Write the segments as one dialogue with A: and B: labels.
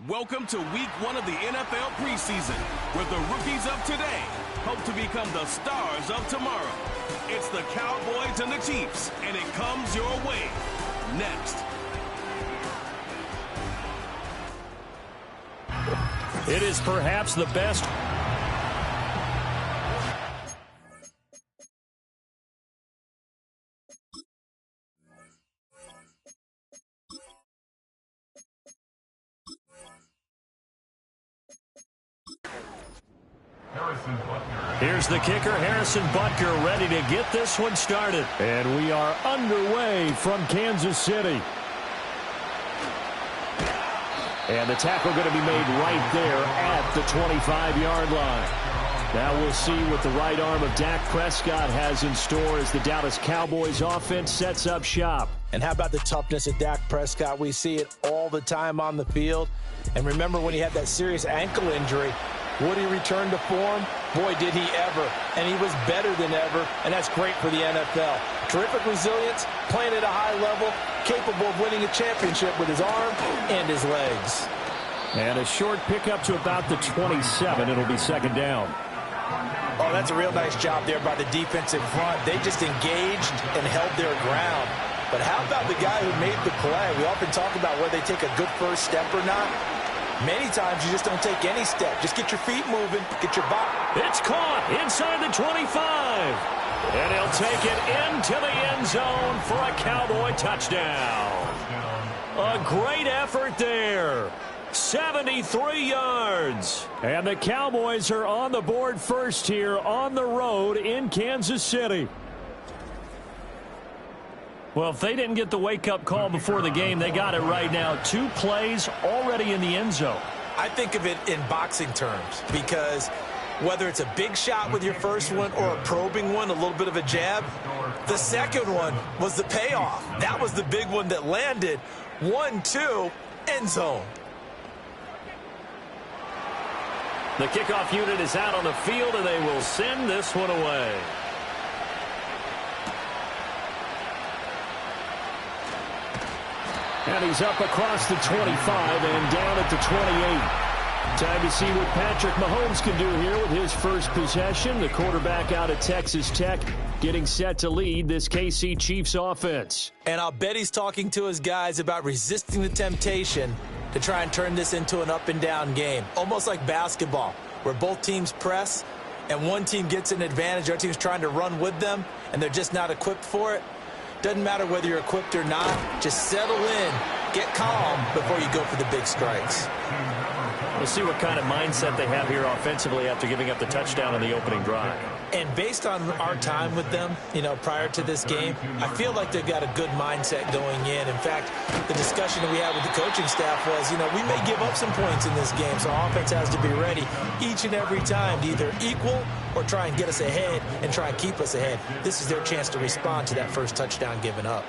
A: Welcome to week 1 of the NFL preseason, where the rookies of today hope to become the stars of tomorrow. It's the Cowboys and the Chiefs, and it comes your way next.
B: It is perhaps the best. Here's the kicker, Harrison Butker, ready to get this one started. And we are underway from Kansas City. And the tackle going to be made right there at the 25-yard line. Now we'll see what the right arm of Dak Prescott has in store as the Dallas Cowboys offense sets up shop.
C: And how about the toughness of Dak Prescott? We see it all the time on the field. And remember when he had that serious ankle injury, would he return to form? Boy, did he ever. And he was better than ever, and that's great for the NFL. Terrific resilience, playing at a high level, capable of winning a championship with his arm and his legs.
B: And a short pickup to about the 27. It'll be second down.
C: Oh, that's a real nice job there by the defensive front. They just engaged and held their ground. But how about the guy who made the play? We often talk about whether they take a good first step or not. Many times you just don't take any step. Just get your feet moving, get your body.
B: It's caught inside the 25. And he'll take it into the end zone for a Cowboy touchdown. A great effort there. 73 yards. And the Cowboys are on the board first here on the road in Kansas City. Well, if they didn't get the wake-up call before the game, they got it right now. 2 plays already in the end zone.
C: I think of it in boxing terms because whether it's a big shot with your first one or a probing one, a little bit of a jab, the second one was the payoff. That was the big one that landed. 1-2, end zone.
B: The kickoff unit is out on the field, and they will send this one away. And he's up across the 25 and down at the 28. Time to see what Patrick Mahomes can do here with his first possession. The quarterback out of Texas Tech getting set to lead this KC Chiefs offense.
C: And I'll bet he's talking to his guys about resisting the temptation to try and turn this into an up-and-down game. Almost like basketball, where both teams press and one team gets an advantage, the other team's trying to run with them, and they're just not equipped for it. Doesn't matter whether you're equipped or not. Just settle in, get calm before you go for the big strikes.
B: We'll see what kind of mindset they have here offensively after giving up the touchdown on the opening drive.
C: And based on our time with them, prior to this game, I feel like they've got a good mindset going in. In fact, the discussion that we had with the coaching staff was, we may give up some points in this game, so our offense has to be ready each and every time to either equal or try and get us ahead and try and keep us ahead. This is their chance to respond to that first touchdown given up.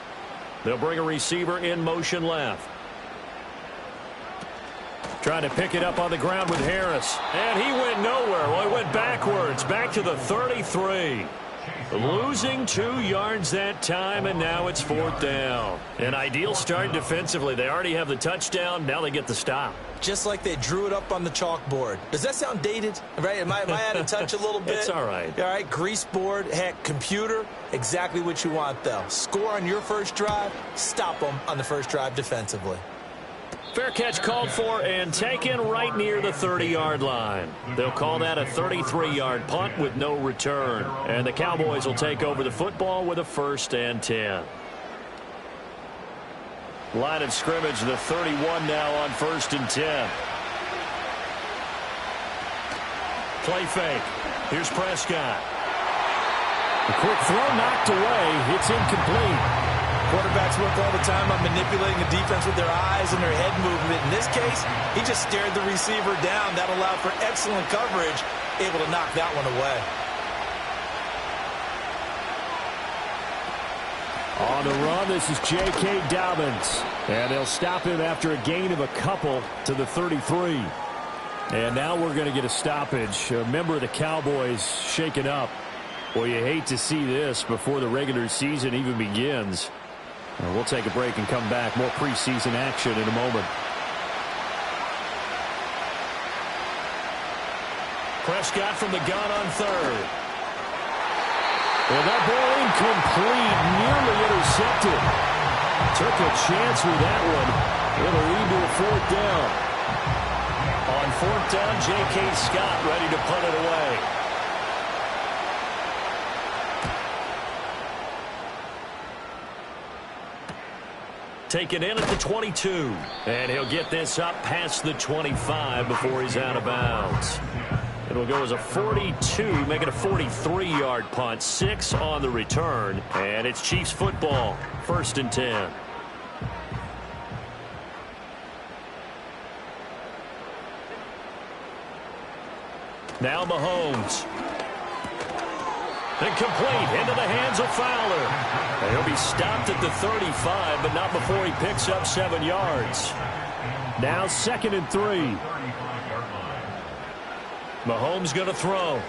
B: They'll bring a receiver in motion left. Trying to pick it up on the ground with Harris. And he went nowhere. Well, he went backwards, back to the 33. Losing 2 yards that time, and now it's 4th down. An ideal start defensively. They already have the touchdown. Now they get the stop.
C: Just like they drew it up on the chalkboard. Does that sound dated? Right? Am I out of touch a little bit?
B: It's all right.
C: All right, grease board, heck, computer, exactly what you want, though. Score on your first drive, stop them on the first drive defensively.
B: Fair catch called for and taken right near the 30-yard line. They'll call that a 33-yard punt with no return. And the Cowboys will take over the football with a 1st and 10. Line of scrimmage, the 31 now on 1st and 10. Play fake. Here's Prescott. A quick throw knocked away. It's incomplete.
C: Quarterbacks work all the time on manipulating the defense with their eyes and their head movement. In this case, he just stared the receiver down. That allowed for excellent coverage, able to knock that one away.
B: On the run, this is J.K. Dobbins. And they'll stop him after a gain of a couple to the 33. And now we're going to get a stoppage. A member of the Cowboys shaken up. Well, you hate to see this before the regular season even begins. We'll take a break and come back. More preseason action in a moment. Prescott from the gun on third. And that ball incomplete, nearly intercepted. Took a chance with that one. It'll lead to a fourth down. On fourth down, J.K. Scott ready to punt it away. Taken in at the 22. And he'll get this up past the 25 before he's out of bounds. It'll go as a 42, make it a 43-yard punt. 6 on the return. And it's Chiefs football. 1st and 10. Now Mahomes. Incomplete into the hands of Fowler. And he'll be stopped at the 35, but not before he picks up 7 yards. Now 2nd and 3. Mahomes going to throw.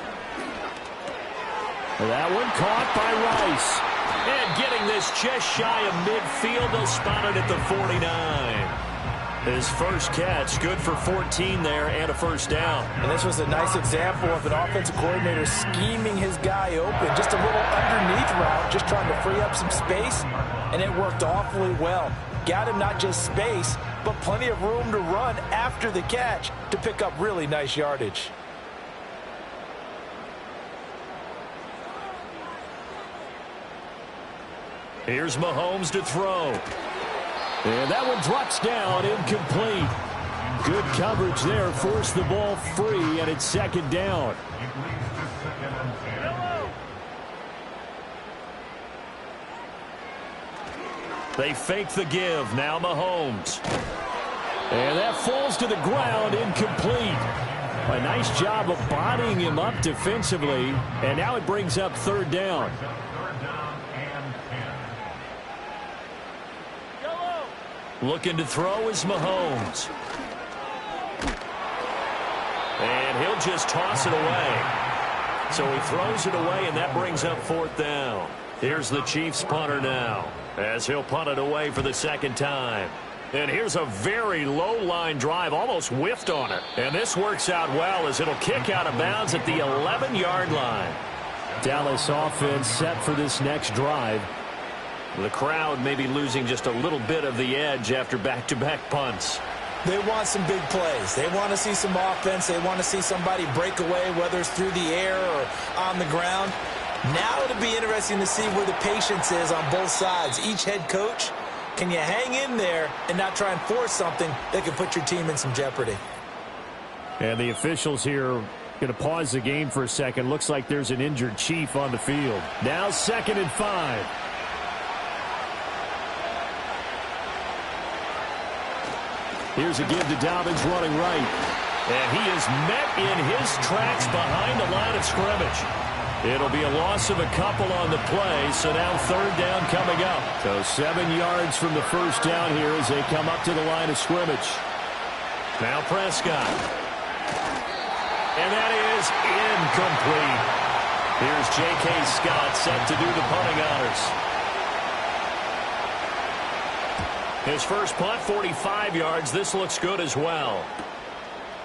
B: That one caught by Rice. And getting this just shy of midfield, they'll spot it at the 49. His first catch, good for 14 there and a first down.
C: And this was a nice example of an offensive coordinator scheming his guy open. Just a little underneath route, just trying to free up some space, and it worked awfully well. Got him not just space, but plenty of room to run after the catch to pick up really nice yardage.
B: Here's Mahomes to throw. And that one drops down, incomplete. Good coverage there, forced the ball free, and it's 2nd down. They fake the give, now Mahomes. And that falls to the ground, incomplete. A nice job of bodying him up defensively, and now it brings up 3rd down. Looking to throw is Mahomes. And he'll just toss it away. So he throws it away, and that brings up 4th down. Here's the Chiefs punter now, as he'll punt it away for the 2nd time. And here's a very low line drive, almost whiffed on it. And this works out well as it'll kick out of bounds at the 11-yard line. Dallas offense set for this next drive. The crowd may be losing just a little bit of the edge after back-to-back punts.
C: They want some big plays. They want to see some offense. They want to see somebody break away, whether it's through the air or on the ground. Now it'll be interesting to see where the patience is on both sides. Each head coach, can you hang in there and not try and force something that could put your team in some jeopardy?
B: And the officials here going to pause the game for a second. Looks like there's an injured Chief on the field. Now 2nd and 5. Here's a give to Dobbins running right. And he is met in his tracks behind the line of scrimmage. It'll be a loss of a couple on the play, so now 3rd down coming up. So 7 yards from the first down here as they come up to the line of scrimmage. Now Prescott. And that is incomplete. Here's J.K. Scott set to do the punting honors. His first punt, 45 yards. This looks good as well.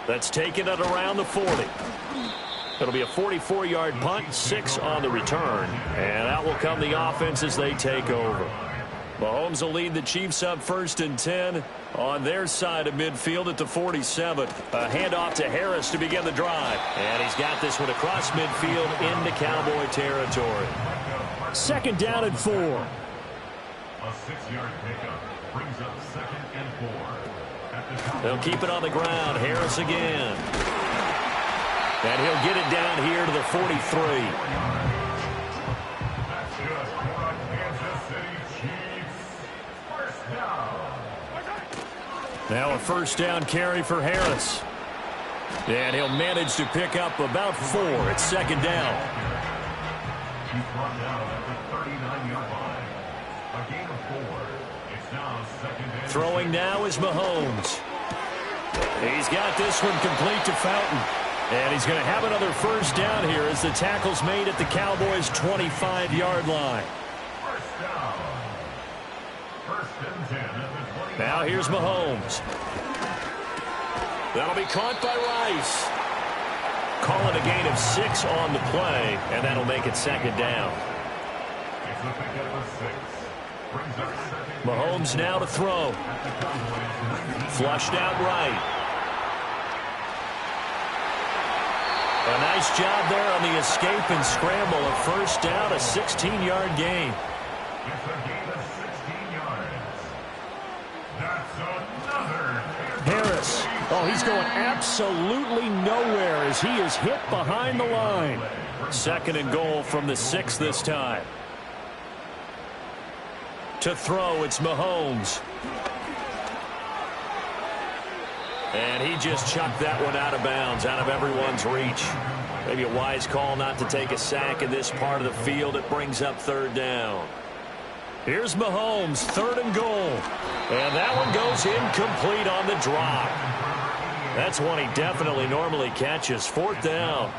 B: That's taken at around the 40. It'll be a 44-yard punt, 6 on the return. And out will come the offense as they take over. Mahomes will lead the Chiefs up 1st and 10 on their side of midfield at the 47. A handoff to Harris to begin the drive. And he's got this one across midfield into Cowboy territory. 2nd down and 4.
D: A 6-yard pickup. Brings up 2nd and 4.
B: They'll keep it on the ground. Harris again. And he'll get it down here to the 43.
D: That's good for the Kansas City Chiefs. 1st down.
B: Now a 1st down carry for Harris. And he'll manage to pick up about 4. It's 2nd down.
D: He's brought down at the 39-yard line. A gain of 4. It's now 2nd and 10.
B: Throwing now is Mahomes. He's got this one complete to Fountain. And he's going to have another 1st down here as the tackle's made at the Cowboys' 25-yard line.
D: 1st down. 1st and 10 at the 20.
B: Now here's Mahomes. That'll be caught by Rice. Call it a gain of 6 on the play, and that'll make it second down. Mahomes now to throw. Flushed out right. A nice job there on the escape and scramble. A first down, a 16-yard gain.
D: It's a gain of 16 yards. That's another.
B: Harris. Oh, he's going absolutely nowhere as he is hit behind the line. Second and goal from the 6 this time. To throw, it's Mahomes. And he just chucked that one out of bounds, out of everyone's reach. Maybe a wise call not to take a sack in this part of the field. It brings up third down. Here's Mahomes, third and goal. And that one goes incomplete on the drop. That's one he definitely normally catches. Fourth down.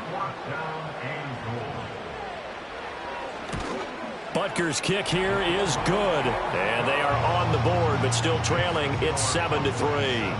B: Butker's kick here is good. And they are on the board, but still trailing. It's 7-3.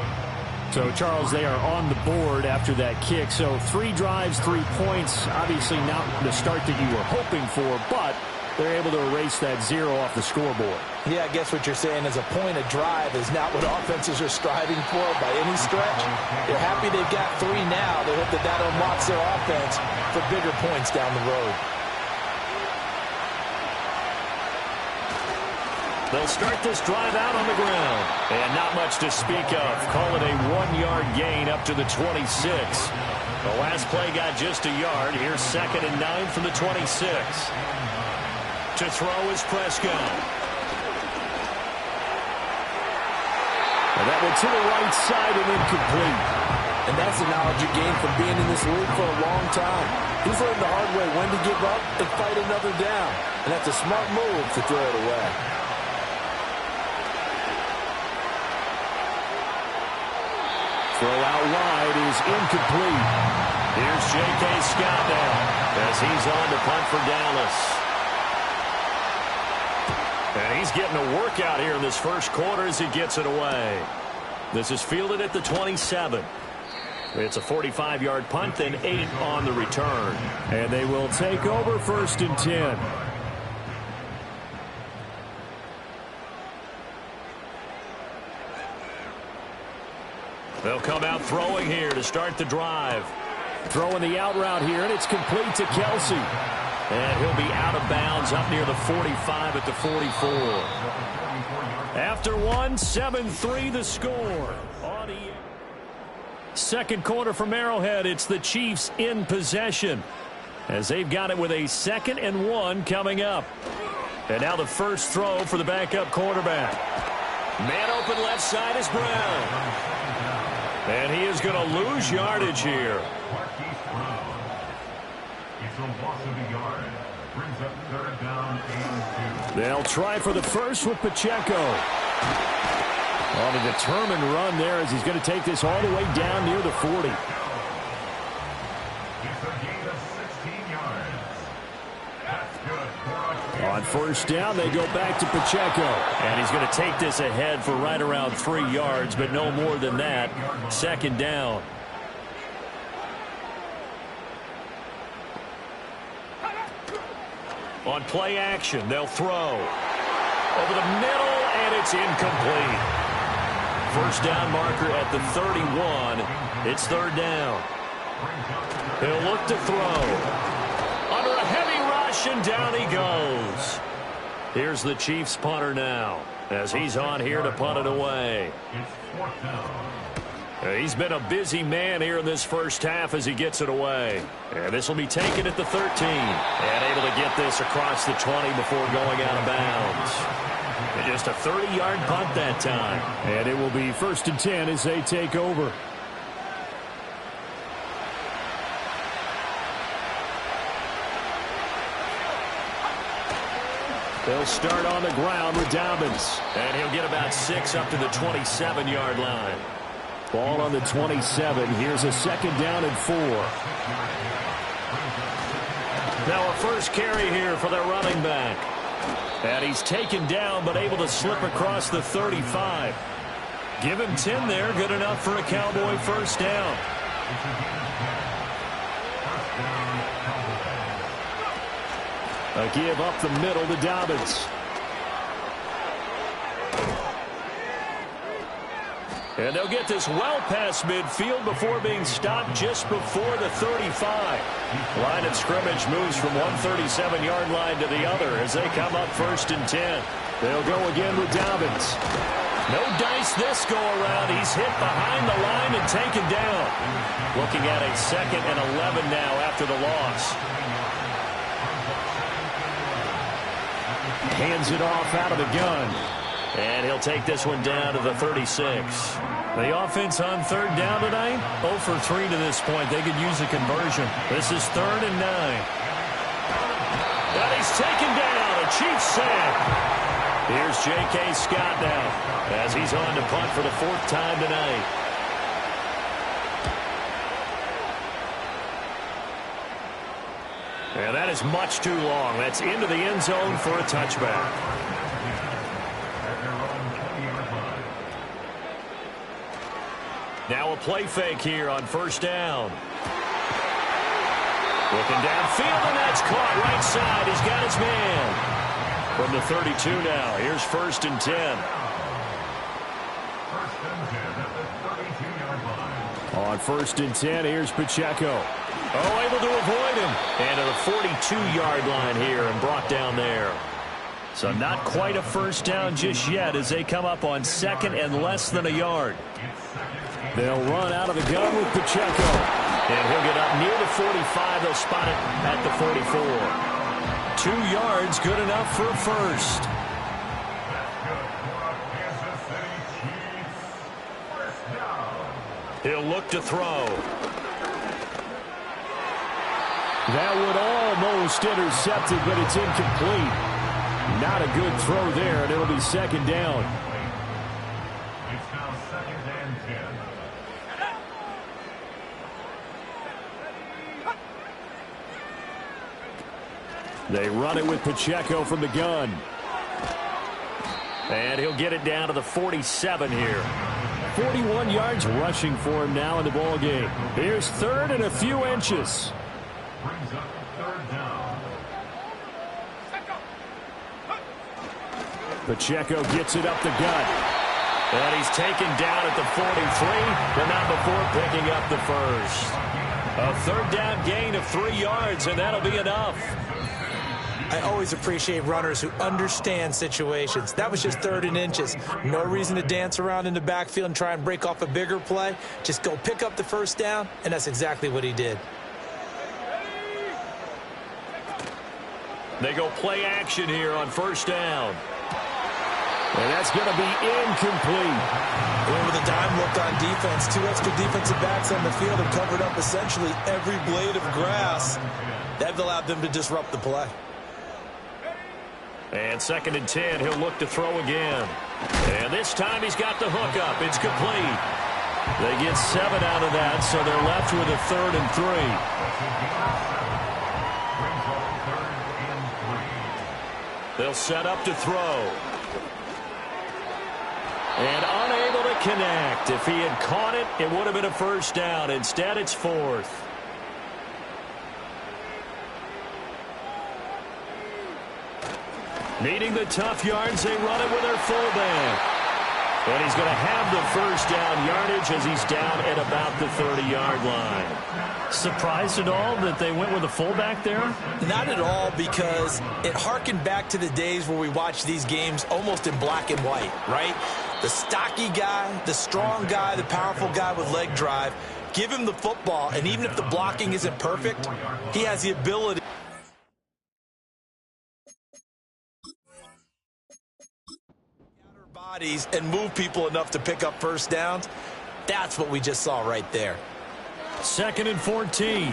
E: So, Charles, they are on the board after that kick. So 3 drives, 3 points. Obviously not the start that you were hoping for, but they're able to erase that 0 off the scoreboard.
C: Yeah, I guess what you're saying is a point a drive is not what offenses are striving for by any stretch. They're happy they've got 3 now. They hope that unlocks their offense for bigger points down the road.
B: They'll start this drive out on the ground. And not much to speak of. Call it a 1-yard gain up to the 26. The last play got just a yard. Here's 2nd and 9 from the 26. To throw is Prescott.
E: And that went to the right side and incomplete.
C: And that's the knowledge you gain from being in this league for a long time. He's learned the hard way when to give up and fight another down. And that's a smart move to throw it away.
E: Throw out wide is incomplete.
B: Here's J.K. Scott now as he's on to punt for Dallas. And he's getting a workout here in this first quarter as he gets it away. This is fielded at the 27. It's a 45-yard punt, then 8 on the return.
E: And they will take over 1st and 10.
B: They'll come out throwing here to start the drive.
E: Throwing the out route here, and it's complete to Kelsey.
B: And he'll be out of bounds up near the 45 at the 44. After 1, 7-3 the score. Second quarter from Arrowhead, it's the Chiefs in possession as they've got it with a 2nd and 1 coming up. And now the first throw for the backup quarterback. Man open left side is Brown. And he is going to lose yardage here.
D: It's a loss of a yard. Brings up third down and 2.
E: They'll try for the first with Pacheco. On a determined run there as he's going to take this all the way down near the 40.
D: It's a gain of 16 yards. That's good.
E: On first down, they go back to Pacheco.
B: And he's going to take this ahead for right around 3 yards, but no more than that. Second down. On play action, they'll throw. Over the middle, and it's incomplete. First down marker at the 31. It's third down. He'll look to throw. Under a heavy rush, and down he goes. Here's the Chiefs punter now as he's on here to punt it away. He's been a busy man here in this first half as he gets it away. And this will be taken at the 13. And able to get this across the 20 before going out of bounds. And just a 30-yard punt that time.
E: And it will be 1st and 10 as they take over. They'll start on the ground with Dobbins.
B: And he'll get about 6 up to the 27-yard line.
E: Ball on the 27. Here's a 2nd down and 4.
B: Now a first carry here for their running back. And he's taken down but able to slip across the 35. Give him 10 there. Good enough for a Cowboy first down.
E: A give up the middle to Dobbins. And they'll get this well past midfield before being stopped just before the 35. Line of scrimmage moves from one 37-yard line to the other as they come up 1st and 10. They'll go again with Dobbins. No dice this go-around. He's hit behind the line and taken down. Looking at a 2nd and 11 now after the loss. Hands it off out of the gun. And he'll take this one down to the 36. The offense on 3rd down tonight, 0 for 3 to this point. They could use a conversion. This is 3rd and 9. And he's taken down. A Chiefs sack. Here's J.K. Scott now as he's on to punt for the 4th time tonight. And that is much too long. That's into the end zone for a touchback. Now a play fake here on 1st down. Looking downfield, and that's caught right side. He's got his man. From the 32 now, here's 1st and 10. On 1st and 10, here's Pacheco. Oh, able to avoid him. And to the 42-yard line here and brought down there. So not quite a 1st down just yet as they come up on 2nd and less than a yard. They'll run out of the gun with Pacheco. And he'll get up near the 45. They'll spot it at the 44. 2 yards, good enough for a 1st. He'll look to throw. That would almost intercept it, but it's incomplete. Not a good throw there, and it'll be 2nd down.
D: It's now 2nd and 10.
E: They run it with Pacheco from the gun. And he'll get it down to the 47 here. 41 yards rushing for him now in the ball game. Here's 3rd and a few inches.
D: Brings up 3rd down.
E: Pacheco gets it up the gut. And he's taken down at the 43, but not before picking up the 1st. A 3rd down gain of 3 yards, and that'll be enough.
C: I always appreciate runners who understand situations. That was just 3rd and inches. No reason to dance around in the backfield and try and break off a bigger play. Just go pick up the 1st down, and that's exactly what he did.
E: They go play action here on 1st down. And that's going to be incomplete.
C: Going with a dime look on defense. 2 extra defensive backs on the field have covered up essentially every blade of grass. That allowed them to disrupt the play.
E: And 2nd and 10, he'll look to throw again. And this time he's got the hook up. It's complete. They get 7 out of that, so they're left with a 3rd and 3. They'll set up to throw. And unable to connect. If he had caught it, it would have been a 1st down. Instead, it's 4th. Needing the tough yards, they run it with their fullback. And he's going to have the 1st down yardage as he's down at about the 30-yard line. Surprised at all that they went with a fullback there?
C: Not at all, because it harkened back to the days where we watched these games almost in black and white, right? The stocky guy, the strong guy, the powerful guy with leg drive. Give him the football, and even if the blocking isn't perfect, he has the ability bodies and move people enough to pick up 1st downs. That's what we just saw right there.
E: 2nd and 14.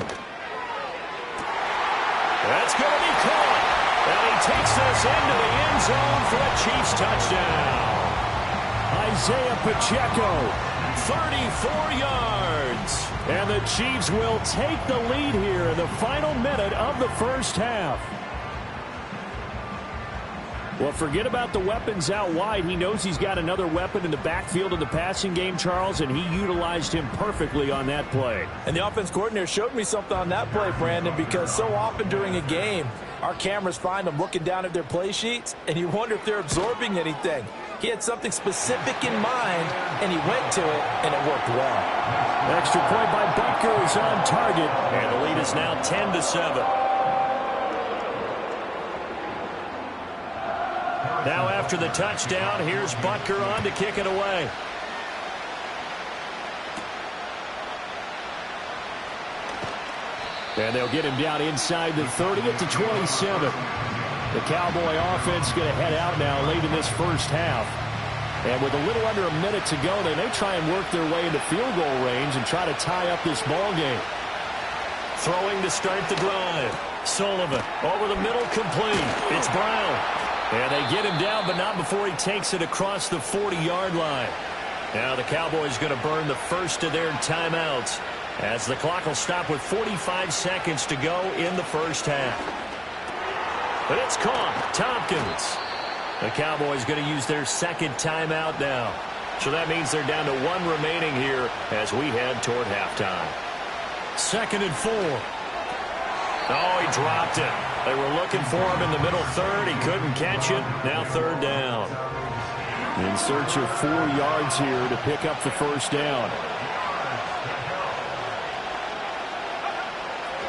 E: That's going to be caught. And he takes this into the end zone for a Chiefs touchdown. Isaiah Pacheco, 34 yards. And the Chiefs will take the lead here in the final minute of the 1st half. Well, forget about the weapons out wide. He knows he's got another weapon in the backfield of the passing game, Charles, and he utilized him perfectly on that play.
C: And the offense coordinator showed me something on that play, Brandon, because so often during a game, our cameras find them looking down at their play sheets, and you wonder if they're absorbing anything. He had something specific in mind, and he went to it, and it worked well.
E: Extra point by Butker is on target, and the lead is now 10-7. Now after the touchdown, here's Butker on to kick it away. And they'll get him down inside the 30 at the 27. The Cowboy offense going to head out now late in this first half. And with a little under a minute to go, they may try and work their way into field goal range and try to tie up this ball game. Throwing to start the drive. Sullivan over the middle, complete. It's Brown. And they get him down, but not before he takes it across the 40-yard line. Now the Cowboys going to burn the first of their timeouts as the clock will stop with 45 seconds to go in the first half. But it's caught. Tompkins. The Cowboys going to use their second timeout now. So that means they're down to one remaining here as we head toward halftime. 2nd and 4. Oh, he dropped it. They were looking for him in the middle third. He couldn't catch it. Now 3rd down. In search of 4 yards here to pick up the first down.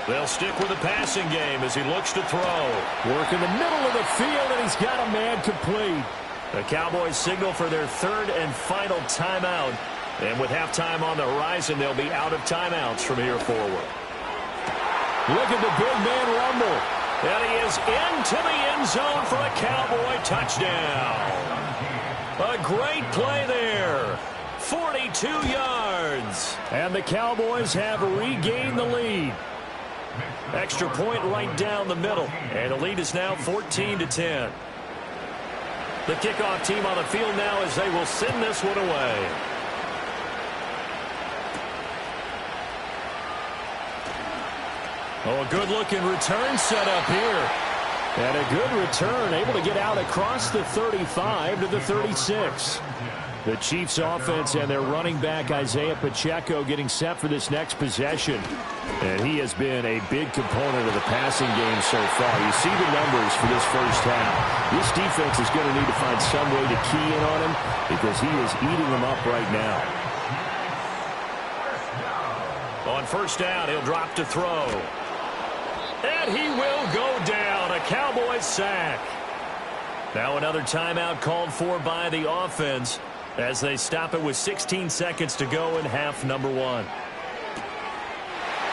E: They'll stick with the passing game as he looks to throw. Work in the middle of the field, and he's got a man complete. The Cowboys signal for their 3rd and final timeout. And with halftime on the horizon, they'll be out of timeouts from here forward. Look at the big man rumble. And he is into the end zone for a Cowboy touchdown. A great play there. 42 yards. And the Cowboys have regained the lead. Extra point right down the middle. And the lead is now 14-10. The kickoff team on the field now as they will send this one away. Oh, a good-looking return set up here. And a good return, able to get out across the 35 to the 36. The Chiefs offense and their running back Isaiah Pacheco getting set for this next possession. And he has been a big component of the passing game so far. You see the numbers for this first half. This defense is going to need to find some way to key in on him because he is eating them up right now. On first down, he'll drop to throw. And he will go down. A Cowboys sack. Now another timeout called for by the offense as they stop it with 16 seconds to go in half number 1.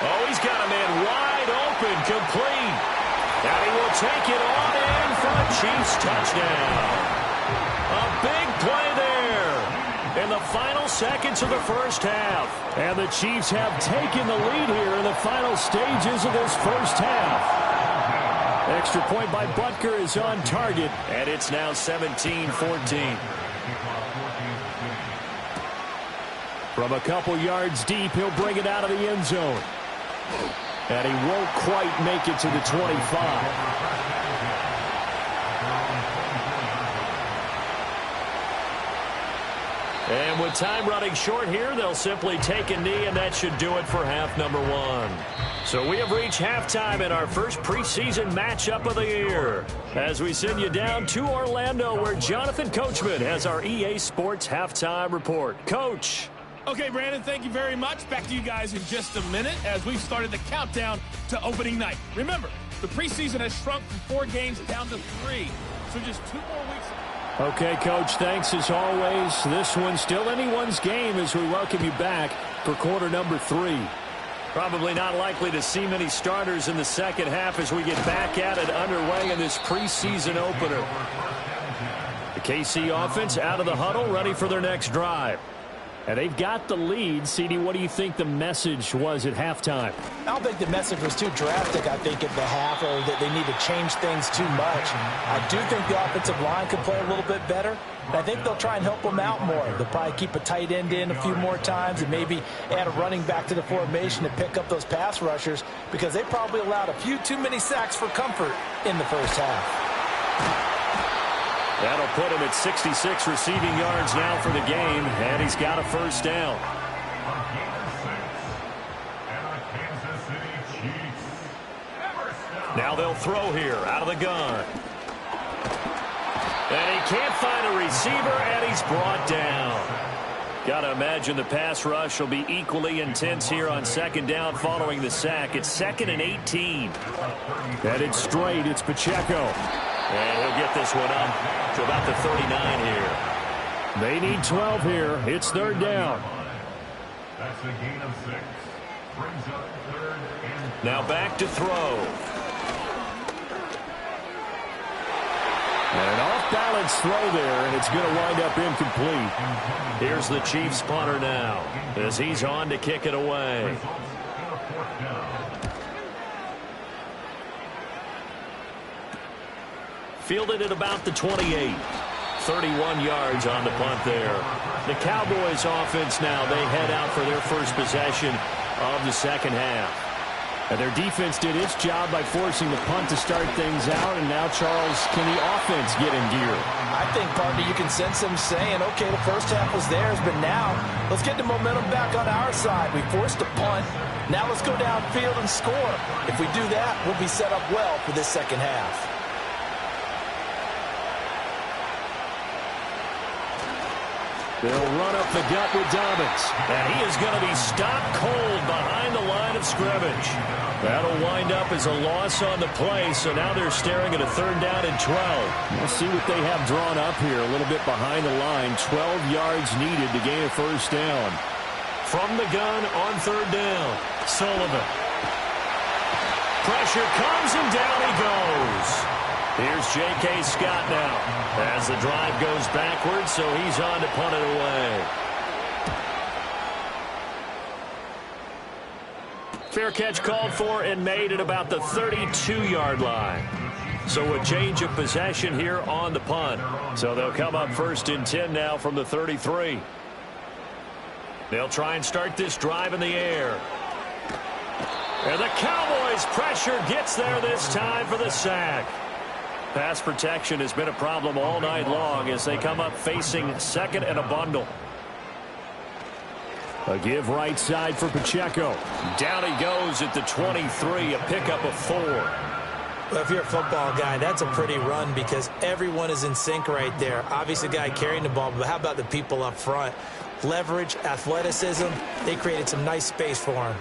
E: Oh, he's got a man wide open, complete. And he will take it on in for a Chiefs touchdown. A big play there in the final seconds of the first half. And the Chiefs have taken the lead here in the final stages of this first half. Extra point by Butker is on target, and it's now 17-14. From a couple yards deep, he'll bring it out of the end zone. And he won't quite make it to the 25. And with time running short here, they'll simply take a knee, and that should do it for half number 1. So we have reached halftime in our first preseason matchup of the year as we send you down to Orlando where Jonathan Coachman has our EA Sports halftime report. Coach.
F: Okay, Brandon, thank you very much. Back to you guys in just a minute as we've started the countdown to opening night. Remember, the preseason has shrunk from 4 games down to 3, so just 2 more weeks.
E: Okay, Coach, thanks as always. This one's still anyone's game as we welcome you back for quarter number 3. Probably not likely to see many starters in the second half as we get back at it underway in this preseason opener. The KC offense out of the huddle, ready for their next drive. And they've got the lead. CD, what do you think the message was at halftime?
C: I don't think the message was too drastic, I think, at the half, or that they need to change things too much. I do think the offensive line could play a little bit better. And I think they'll try and help them out more. They'll probably keep a tight end in a few more times and maybe add a running back to the formation to pick up those pass rushers because they probably allowed a few too many sacks for comfort in the first half.
E: That'll put him at 66 receiving yards now for the game, and he's got a first down. Now they'll throw here out of the gun. And he can't find a receiver, and he's brought down. Got to imagine the pass rush will be equally intense here on second down following the sack. It's 2nd and 18. Headed straight, it's Pacheco.
B: And he'll get this one up to about the 39 here.
E: They need 12 here. It's 3rd down.
D: That's a gain of 6. Brings up 3rd and...
B: Now back to throw.
E: And an off-balance throw there, and it's going to wind up incomplete.
B: Here's the Chiefs punter now as he's on to kick it away. Fielded at about the 28. 31 yards on the punt there. The Cowboys offense now, they head out for their first possession of the second half.
E: And their defense did its job by forcing the punt to start things out. And now, Charles, can the offense get in gear?
C: I think, partner, you can sense them saying, okay, the first half was theirs, but now let's get the momentum back on our side. We forced a punt. Now let's go downfield and score. If we do that, we'll be set up well for this second half.
E: They'll run up the gut with Dobbins.
B: And he is going to be stopped cold behind the line of scrimmage. That'll wind up as a loss on the play, so now they're staring at a 3rd down and 12.
E: We'll see what they have drawn up here, a little bit behind the line. 12 yards needed to gain a first down.
B: From the gun on 3rd down, Sullivan. Pressure comes and down he goes. Here's J.K. Scott now as the drive goes backwards, so he's on to punt it away. Fair catch called for and made at about the 32-yard line. So a change of possession here on the punt. So they'll come up 1st and 10 now from the 33. They'll try and start this drive in the air. And the Cowboys' pressure gets there this time for the sack. Pass protection has been a problem all night long as they come up facing 2nd and a bundle.
E: A give right side for Pacheco.
B: Down he goes at the 23, a pickup of 4.
C: Well, if you're a football guy, that's a pretty run because everyone is in sync right there. Obviously, the guy carrying the ball, but how about the people up front? Leverage, athleticism, they created some nice space for him.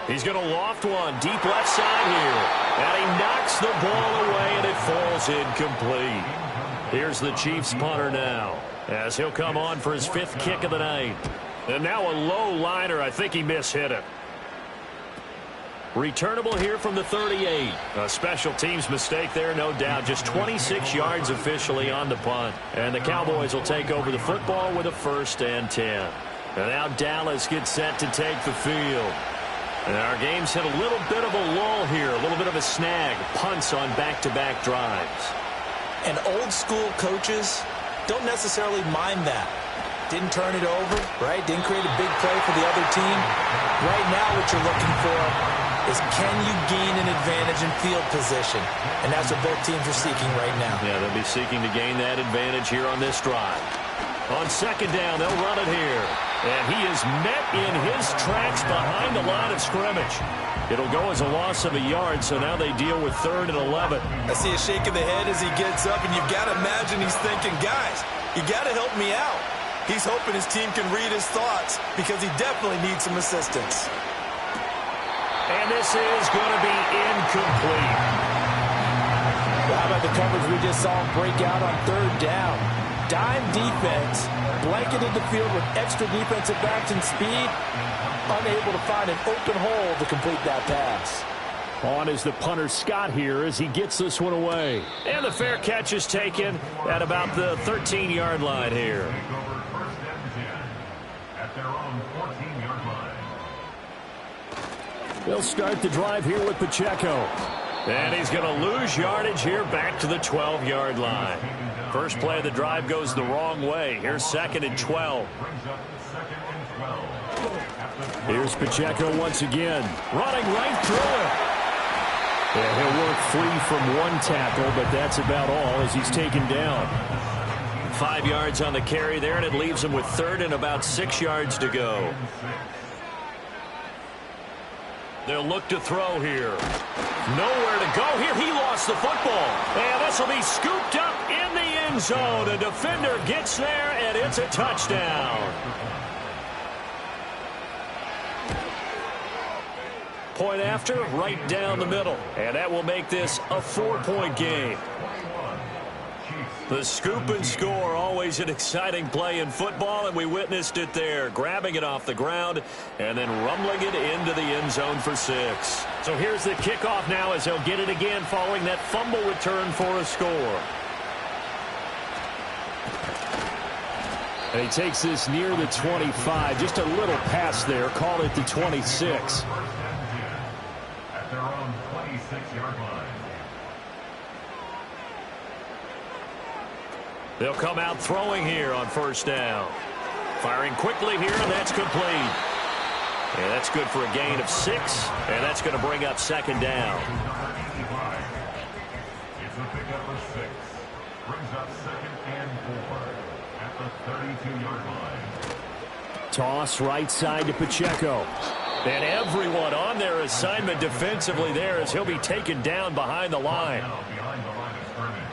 B: He's going to loft one deep left side here. And he knocks the ball away, and it falls incomplete. Here's the Chiefs punter now as he'll come on for his 5th kick of the night. And now a low liner. I think he mishit it. Returnable here from the 38. A special teams mistake there, no doubt. Just 26 yards officially on the punt. And the Cowboys will take over the football with a 1st and 10. And now Dallas gets set to take the field. And our game's hit a little bit of a lull here, a little bit of a snag. Punts on back-to-back drives.
C: And old-school coaches don't necessarily mind that. Didn't turn it over, right? Didn't create a big play for the other team. Right now what you're looking for is can you gain an advantage in field position? And that's what both teams are seeking right now.
B: Yeah, they'll be seeking to gain that advantage here on this drive. On 2nd down, they'll run it here. And he is met in his tracks behind the line of scrimmage. It'll go as a loss of a yard, so now they deal with 3rd and 11.
C: I see a shake of the head as he gets up, and you've got to imagine he's thinking, guys, you got to help me out. He's hoping his team can read his thoughts because he definitely needs some assistance.
B: And this is going to be incomplete.
C: Well, how about the coverage we just saw him break out on 3rd down? Dime defense, blanketed the field with extra defensive backs and speed, unable to find an open hole to complete that pass.
E: On is the punter Scott here as he gets this one away.
B: And the fair catch is taken at about the 13-yard line here.
D: At their own 14-yard line.
E: They'll start the drive here with Pacheco.
B: And he's going to lose yardage here back to the 12-yard line. First play of the drive goes the wrong way. Here's 2nd and 12.
E: Here's Pacheco once again. Running right through it. Yeah, he'll work free from one tackle, but that's about all as he's taken down. 5 yards on the carry there, and it leaves him with third and about 6 yards to go. They'll look to throw here. Nowhere to go here. He lost the football. And this will be scooped up in the end zone. A defender gets there, and it's a touchdown. Point after, right down the middle. And that will make this a 4-point game. The scoop and score, always an exciting play in football, and we witnessed it there, grabbing it off the ground and then rumbling it into the end zone for 6. So here's the kickoff now as they'll get it again following that fumble return for a score. And he takes this near the 25, just a little pass there, call it the 26.
D: At their own 26-yard line.
E: They'll come out throwing here on first down. Firing quickly here, and that's complete. And that's good for a gain of 6, and that's going to bring up second down.
D: It's a pickup of 6. Brings up 2nd and 4 at the 32-yard line.
E: Toss right side to Pacheco. And everyone on their assignment defensively there as he'll be taken down behind the line.
D: Behind the line of scrimmage.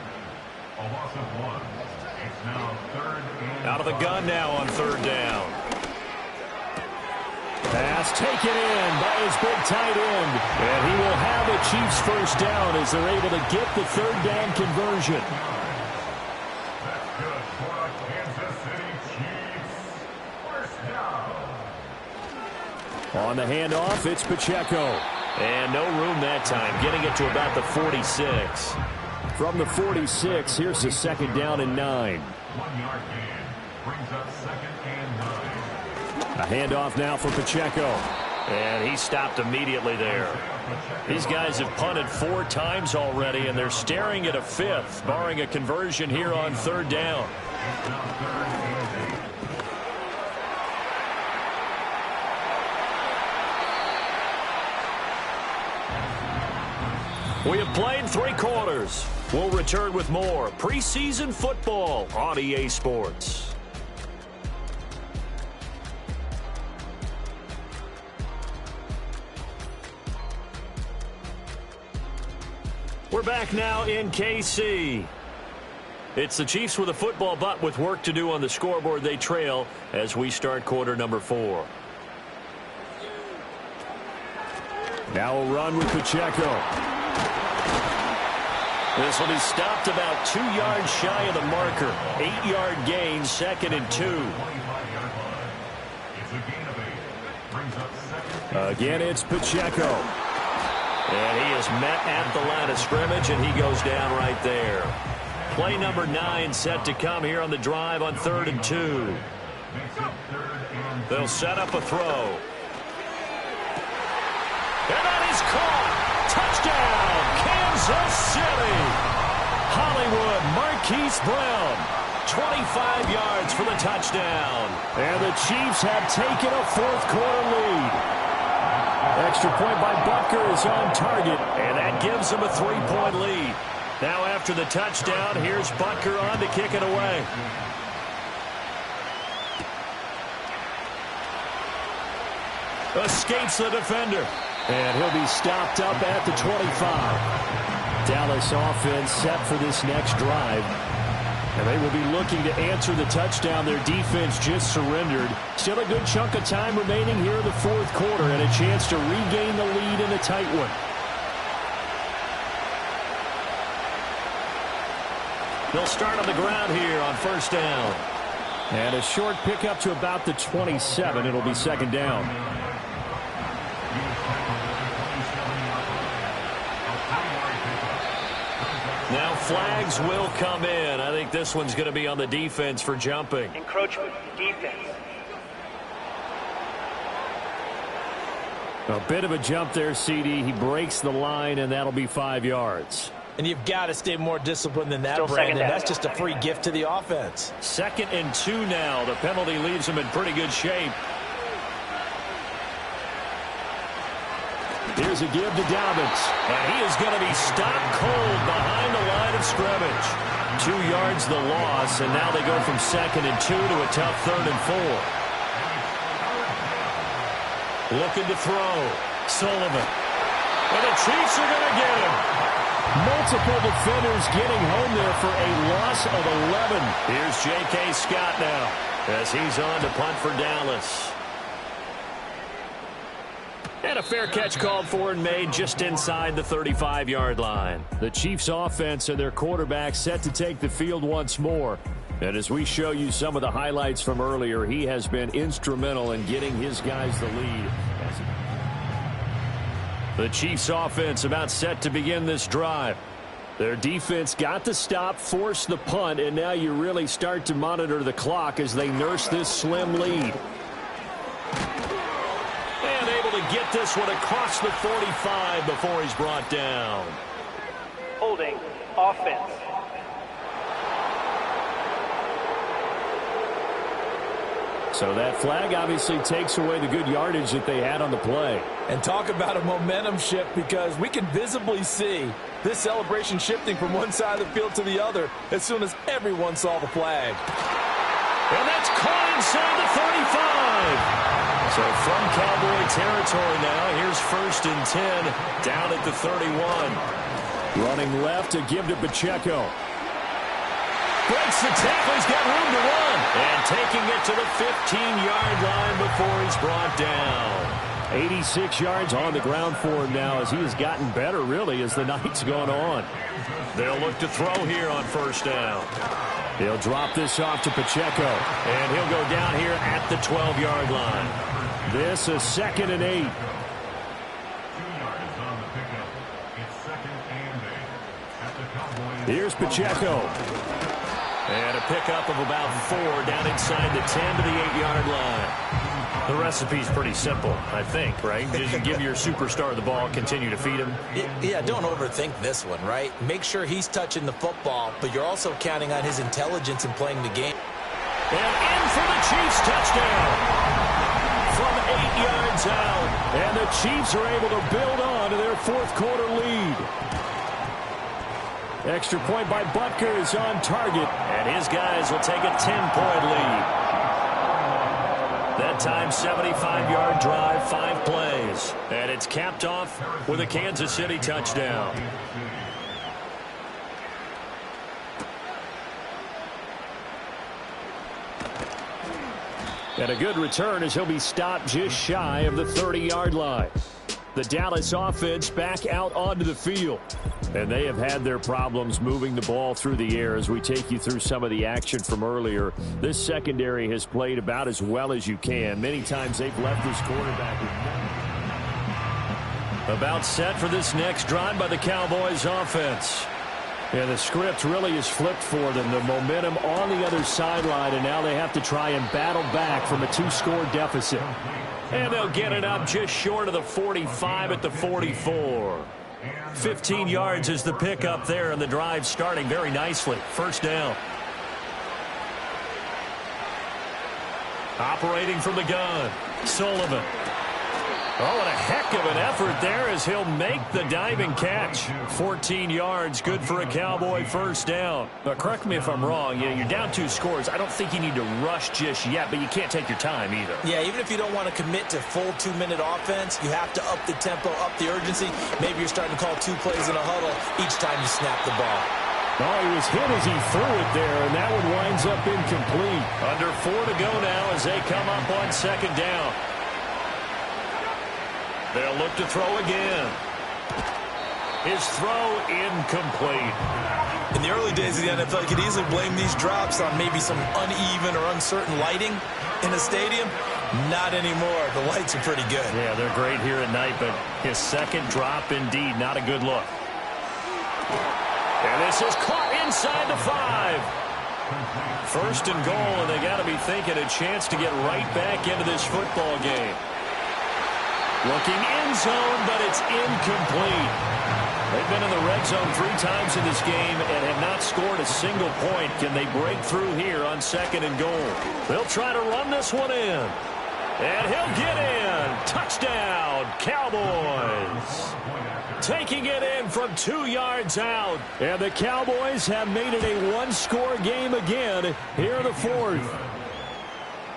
D: A loss of 1. It's now 3rd and
E: Out of the
D: 5.
E: gun now on third down. Pass taken in by his big tight end. And he will have a Chiefs first down as they're able to get the third down conversion.
D: That's good for the Kansas City Chiefs. First down.
E: On the handoff, it's Pacheco. And no room that time, getting it to about the 46. From the 46, here's the second down and 9.
D: 1-yard gain. Brings up 2nd and 9.
E: A handoff now for Pacheco. And he stopped immediately there. These guys have punted 4 times already, and they're staring at a 5th, barring a conversion here on third down.
D: It's now 3rd and 8.
E: We have played 3 quarters. We'll return with more preseason football on EA Sports. We're back now in KC. It's the Chiefs with a football, but with work to do on the scoreboard. They trail as we start quarter number 4. Now a run with Pacheco. This will be stopped about 2 yards shy of the marker. 8-yard gain, 2nd and 2. Again, it's Pacheco. And he is met at the line of scrimmage, and he goes down right there. Play number 9 set to come here on the drive on 3rd and 2. They'll set up a throw. And that is caught. Touchdown, Kansas City. Hollywood Marquise Brown. 25 yards for the touchdown. And the Chiefs have taken a 4th quarter lead. Extra point by Butker is on target, and that gives them a 3-point lead. Now after the touchdown, here's Butker on to kick it away. Escapes the defender. And he'll be stopped up at the 25. Dallas offense set for this next drive. And they will be looking to answer the touchdown their defense just surrendered. Still a good chunk of time remaining here in the 4th quarter and a chance to regain the lead in a tight one. They'll start on the ground here on first down. And a short pickup to about the 27. It'll be second down. Now flags will come in. I think this one's going to be on the defense for jumping.
G: Encroachment, defense.
E: A bit of a jump there, CD. He breaks the line, and that'll be 5 yards.
C: And you've got to stay more disciplined than that,
G: Still
C: Brandon.
G: second down.
C: That's just a free gift to the offense.
E: 2nd and 2 now. The penalty leaves him in pretty good shape. Here's a give to Dobbins. And he is going to be stopped cold behind the line of scrimmage. 2 yards the loss, and now they go from 2nd and 2 to a tough 3rd and 4. Looking to throw. Sullivan. And the Chiefs are going to get him. Multiple defenders getting home there for a loss of 11. Here's J.K. Scott now as he's on to punt for Dallas. And a fair catch called for and made just inside the 35-yard line. The Chiefs offense and their quarterback set to take the field once more. And as we show you some of the highlights from earlier, he has been instrumental in getting his guys the lead. The Chiefs offense about set to begin this drive. Their defense got the stop, forced the punt, and now you really start to monitor the clock as they nurse this slim lead. And able to get this one across the 45 before he's brought down.
G: Holding offense.
E: So that flag obviously takes away the good yardage that they had on the play.
C: And talk about a momentum shift, because we can visibly see this celebration shifting from one side of the field to the other as soon as everyone saw the flag.
E: And that's caught inside the 35. So from Cowboy territory now, here's 1st and 10 down at the 31. Running left to give to Pacheco. Breaks the tackle. He's got room to run. And taking it to the 15-yard line before he's brought down. 86 yards on the ground for him now as he has gotten better, really, as the night's gone on. They'll look to throw here on 1st down. He'll drop this off to Pacheco. And he'll go down here at the 12-yard line. This is 2nd and 8.
D: 2 yards on the pickup. It's 2nd and 8. At the Cowboys.
E: Here's Pacheco. And a pickup of about 4 down inside the 10 to the 8-yard line. The recipe's pretty simple, I think, right? Just give your superstar the ball, continue to feed him.
C: Yeah, don't overthink this one, right? Make sure he's touching the football, but you're also counting on his intelligence in playing the game.
E: And in for the Chiefs touchdown. From 8 yards out. And the Chiefs are able to build on to their 4th quarter lead. Extra point by Butker is on target. And his guys will take a 10-point lead. That time, 75-yard drive, 5 plays. And it's capped off with a Kansas City touchdown. And a good return as he'll be stopped just shy of the 30-yard line. The Dallas offense back out onto the field. And they have had their problems moving the ball through the air as we take you through some of the action from earlier. This secondary has played about as well as you can. Many times they've left this quarterback. About set for this next drive by the Cowboys offense. And the script really is flipped for them. The momentum on the other sideline, and now they have to try and battle back from a 2-score deficit. And they'll get it up just short of the 45 at the 44. 15 yards is the pickup there, and the drive starting very nicely. 1st down. Operating from the gun, Sullivan. Oh, and a heck of an effort there as he'll make the diving catch. 14 yards, good for a Cowboy 1st down. But correct me if I'm wrong, you're down 2 scores. I don't think you need to rush just yet, but you can't take your time either.
C: Yeah, even if you don't want to commit to full 2-minute offense, you have to up the tempo, up the urgency. Maybe you're starting to call 2 plays in a huddle each time you snap the ball.
E: Oh, he was hit as he threw it there, and that one winds up incomplete. Under 4 to go now as they come up on 2nd down. They'll look to throw again. His throw incomplete.
C: In the early days of the NFL, you could easily blame these drops on maybe some uneven or uncertain lighting in a stadium. Not anymore. The lights are pretty good.
E: Yeah, they're great here at night, but his 2nd drop, indeed, not a good look. And this is caught inside the 5. 1st and goal, and they got to be thinking a chance to get right back into this football game. Looking end zone, but it's incomplete. They've been in the red zone 3 times in this game and have not scored a single point. Can they break through here on 2nd and goal? They'll try to run this one in. And he'll get in. Touchdown, Cowboys.
B: taking it in from 2 yards out. And the Cowboys have made it a one-score game again here in the fourth.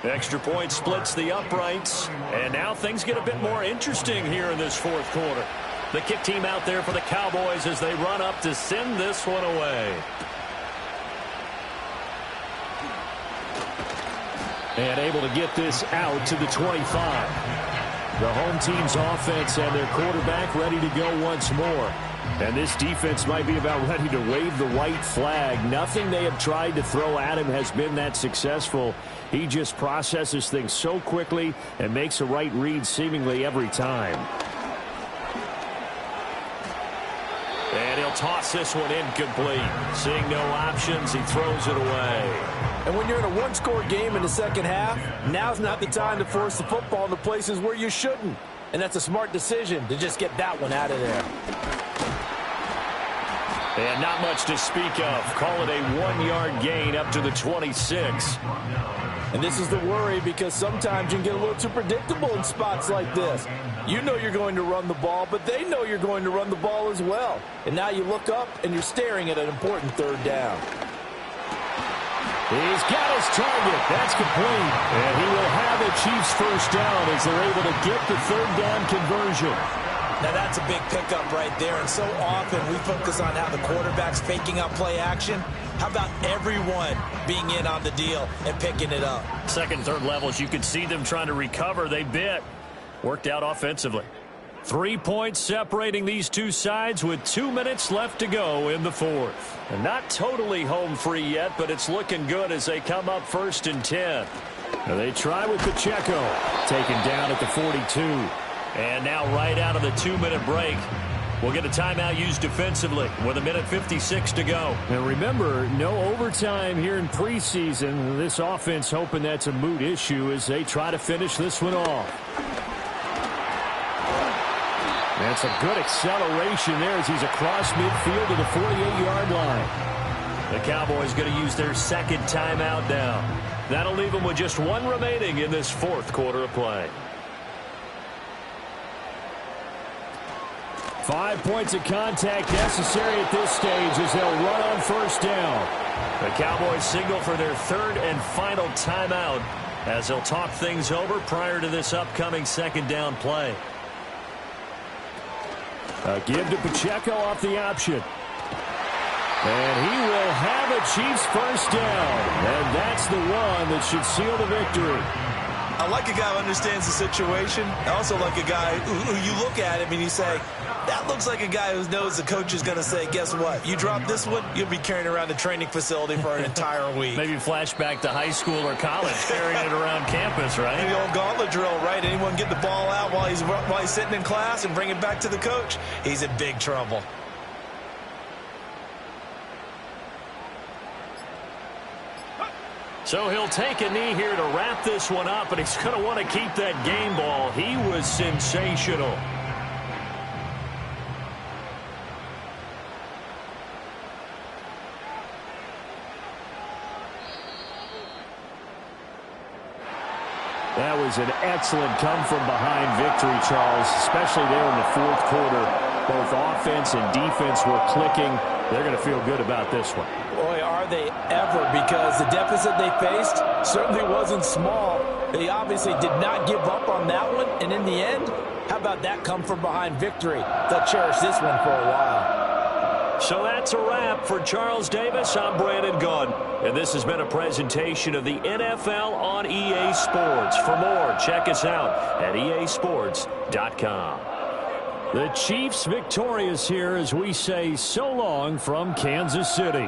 B: Extra point splits the uprights, and now things get a bit more interesting here in this fourth quarter. The kick team out there for the Cowboys as they run up to send this one away. And able to get this out to the 25. The home team's offense and their quarterback ready to go once more. And this defense might be about ready to wave the white flag. Nothing they have tried to throw at him has been that successful. He just processes things so quickly and makes a right read seemingly every time. And he'll toss this one incomplete. Seeing no options, he throws it away.
C: And when you're in a one-score game in the second half, now's not the time to force the football into places where you shouldn't. And that's a smart decision to just get that one out of there.
B: And not much to speak of. Call it a 1-yard gain up to the 26.
C: And this is the worry because sometimes you can get a little too predictable in spots like this. You know you're going to run the ball, but they know you're going to run the ball as well. And now you look up and you're staring at an important third down.
B: He's got his target. That's complete. And he will have the Chiefs first down as they're able to get the third down conversion.
C: Now that's a big pickup right there, and so often we focus on how the quarterback's faking out play action. How about everyone being in on the deal and picking it up?
B: Second and third levels, you could see them trying to recover. They bit. Worked out offensively. 3 points separating these two sides with 2 minutes left to go in the fourth. And not totally home free yet, but it's looking good as they come up first and 10. Now they try with Pacheco. Taken down at the 42. And now right out of the 2-minute break, we'll get a timeout used defensively with 1:56 to go.
E: And remember, no overtime here in preseason. This offense hoping that's a moot issue as they try to finish this one off. That's a good acceleration there as he's across midfield to the 48-yard line.
B: The Cowboys going to use their second timeout now. That'll leave them with just one remaining in this fourth quarter of play.
E: 5 points of contact necessary at this stage as they'll run on first down.
B: The Cowboys signal for their third and final timeout as they'll talk things over prior to this upcoming second down play.
E: A give to Pacheco off the option. And he will have a Chiefs first down. And that's the one that should seal the victory.
C: I like a guy who understands the situation. I also like a guy who you look at him and you say, that looks like a guy who knows the coach is going to say, guess what? You drop this one, you'll be carrying around the training facility for an entire week.
B: Maybe flashback to high school or college, carrying it around campus, right?
C: The old gauntlet drill, right? Anyone get the ball out while he's sitting in class and bring it back to the coach? He's in big trouble.
B: So he'll take a knee here to wrap this one up, and he's going to want to keep that game ball. He was sensational.
E: That was an excellent come-from-behind victory, Charles, especially there in the fourth quarter. Both offense and defense were clicking. They're going to feel good about this one.
C: Boy, are they ever, because the deficit they faced certainly wasn't small. They obviously did not give up on that one, and in the end, how about that come-from-behind victory? They'll cherish this one for a while.
B: So that's a wrap for Charles Davis. I'm Brandon Gaudin, and this has been a presentation of the NFL on EA Sports. For more, check us out at easports.com.
E: The Chiefs victorious here as we say so long from Kansas City.